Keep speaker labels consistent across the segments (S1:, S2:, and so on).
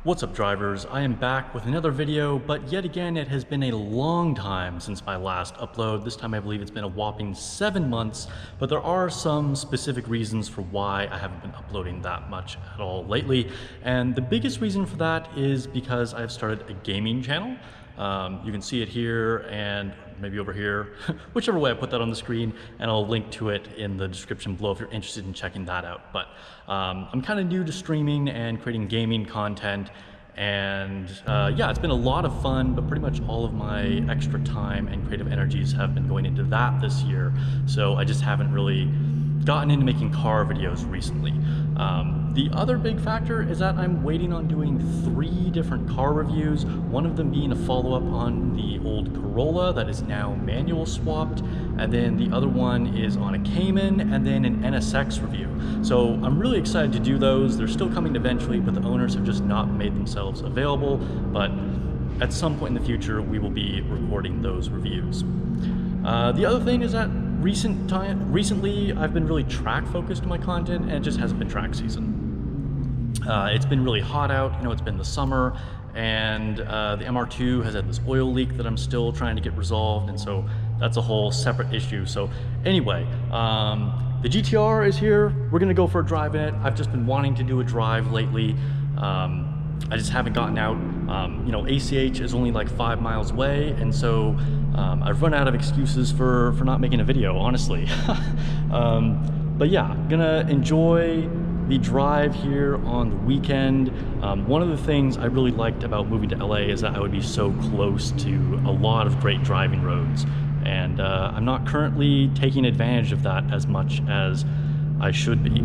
S1: What's up, drivers? I am back with another video, but yet again it has been a long time since my last upload. This time I believe it's been a whopping 7 months, but there are some specific reasons for why I haven't been uploading that much at all lately. And the biggest reason for that is because I've started a gaming channel. You can see it here and maybe over here, whichever way I put that on the screen, and I'll link to it in the description below if you're interested in checking that out. But I'm kind of new to streaming and creating gaming content, and yeah, it's been a lot of fun, but pretty much all of my extra time and creative energies have been going into that this year, so I just haven't really gotten into making car videos recently. The other big factor is that I'm waiting on doing 3 different car reviews, one of them being a follow-up on the old Corolla that is now manual swapped, and then the other one is on a Cayman, and then an NSX review. So I'm really excited to do those. They're still coming eventually, but the owners have just not made themselves available, but at some point in the future we will be recording those reviews. The other thing is that recently I've been really track focused in my content, and it just hasn't been track season. It's been really hot out, you know, it's been the summer, and the MR2 has had this oil leak that I'm still trying to get resolved, and so that's a whole separate issue. So anyway, the GTR is here. We're gonna go for a drive in it. I've just been wanting to do a drive lately. I just haven't gotten out. You know, ACH is only like 5 miles away, and so I've run out of excuses for not making a video, honestly. But yeah, gonna enjoy the drive here on the weekend. One of the things I really liked about moving to LA is that I would be so close to a lot of great driving roads, and I'm not currently taking advantage of that as much as I should be.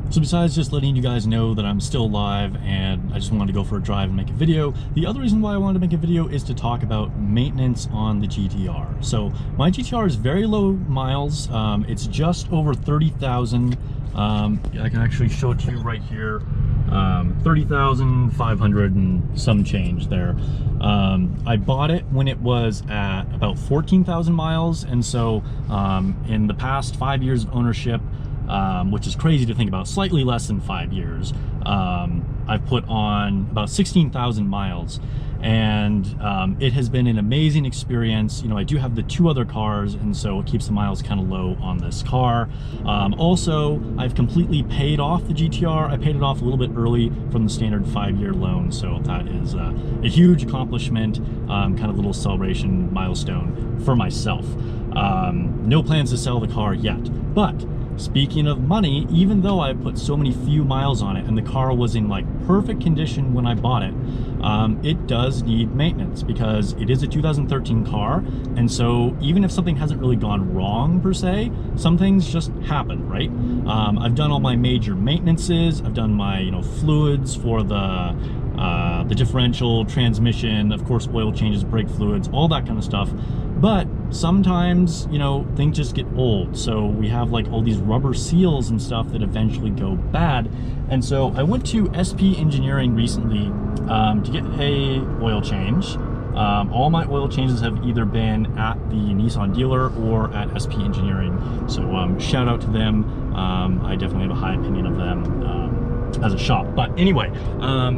S1: So besides just letting you guys know that I'm still alive and I just wanted to go for a drive and make a video, the other reason why I wanted to make a video is to talk about maintenance on the GTR. So my GTR is very low miles. It's just over 30,000. I can actually show it to you right here. 30,500 and some change there. I bought it when it was at about 14,000 miles, and so in the past 5 years of ownership, which is crazy to think about, slightly less than 5 years, I've put on about 16,000 miles, and it has been an amazing experience. You know, I do have the 2 other cars, and so it keeps the miles kind of low on this car. Also, I've completely paid off the GTR. I paid it off a little bit early from the standard 5-year loan, so that is a huge accomplishment, kind of little celebration milestone for myself. No plans to sell the car yet, but speaking of money, even though I put so many few miles on it and the car was in like perfect condition when I bought it, it does need maintenance because it is a 2013 car, and so even if something hasn't really gone wrong per se, some things just happen, right? I've done all my major maintenances. I've done my, you know, fluids for the differential, transmission, of course oil changes, brake fluids, all that kind of stuff. But sometimes, you know, things just get old, so we have like all these rubber seals and stuff that eventually go bad. And so I went to SP Engineering recently to get a oil change. All my oil changes have either been at the Nissan dealer or at SP Engineering, so shout out to them. I definitely have a high opinion of them as a shop. But anyway,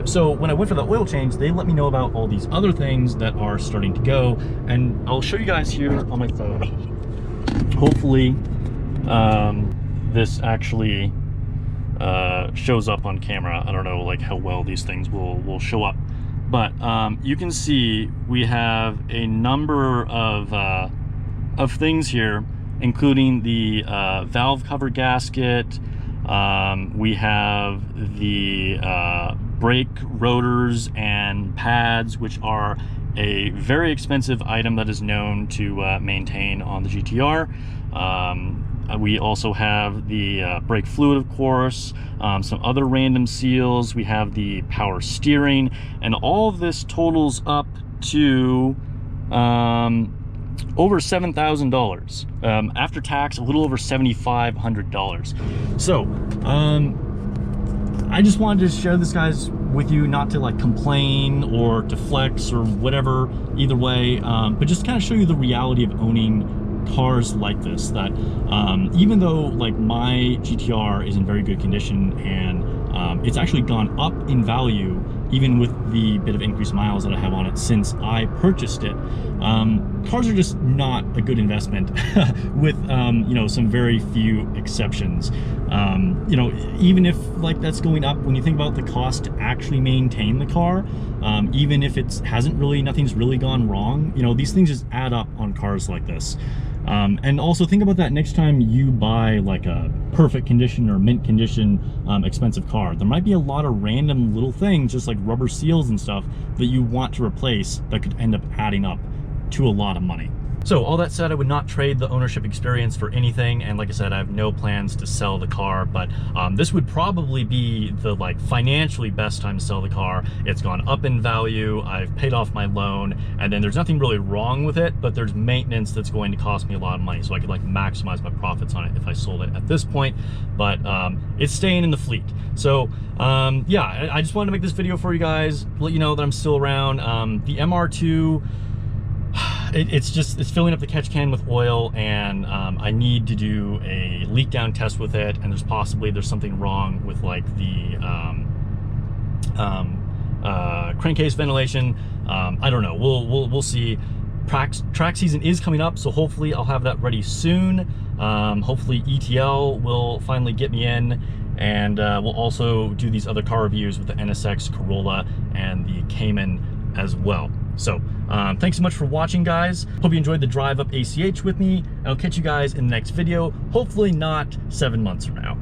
S1: so when I went for the oil change, they let me know about all these other things that are starting to go, and I'll show you guys here on my phone. Hopefully this actually shows up on camera. I don't know like how well these things will show up, but you can see we have a number of things here, including the valve cover gasket. We have the brake rotors and pads, which are a very expensive item that is known to maintain on the GTR. We also have the brake fluid, of course, some other random seals. We have the power steering, and all of this totals up to over $7,000. After tax, a little over $7,500. So I just wanted to share this, guys, with you, not to like complain or to flex or whatever, either way, but just kind of show you the reality of owning cars like this, that even though like my GTR is in very good condition and it's actually gone up in value even with the bit of increased miles that I have on it since I purchased it, cars are just not a good investment with you know, some very few exceptions. You know, even if like that's going up, when you think about the cost to actually maintain the car, even if it hasn't really, nothing's really gone wrong, you know, these things just add up on cars like this. And also think about that next time you buy like a perfect condition or mint condition expensive car. There might be a lot of random little things, just like rubber seals and stuff, that you want to replace that could end up adding up to a lot of money. So all that said, I would not trade the ownership experience for anything, and like I said, I have no plans to sell the car, but this would probably be the like financially best time to sell the car. It's gone up in value, I've paid off my loan, and then there's nothing really wrong with it, but there's maintenance that's going to cost me a lot of money, so I could like maximize my profits on it if I sold it at this point, but it's staying in the fleet. So yeah, I just wanted to make this video for you guys, let you know that I'm still around. The MR2, it's filling up the catch can with oil, and I need to do a leak down test with it, and there's something wrong with like the crankcase ventilation. I don't know, we'll see. Track season is coming up, so hopefully I'll have that ready soon. Hopefully ETL will finally get me in, and we'll also do these other car reviews with the NSX, Corolla, and the Cayman as well. So thanks so much for watching, guys. Hope you enjoyed the drive up ACH with me. I'll catch you guys in the next video, hopefully not 7 months from now.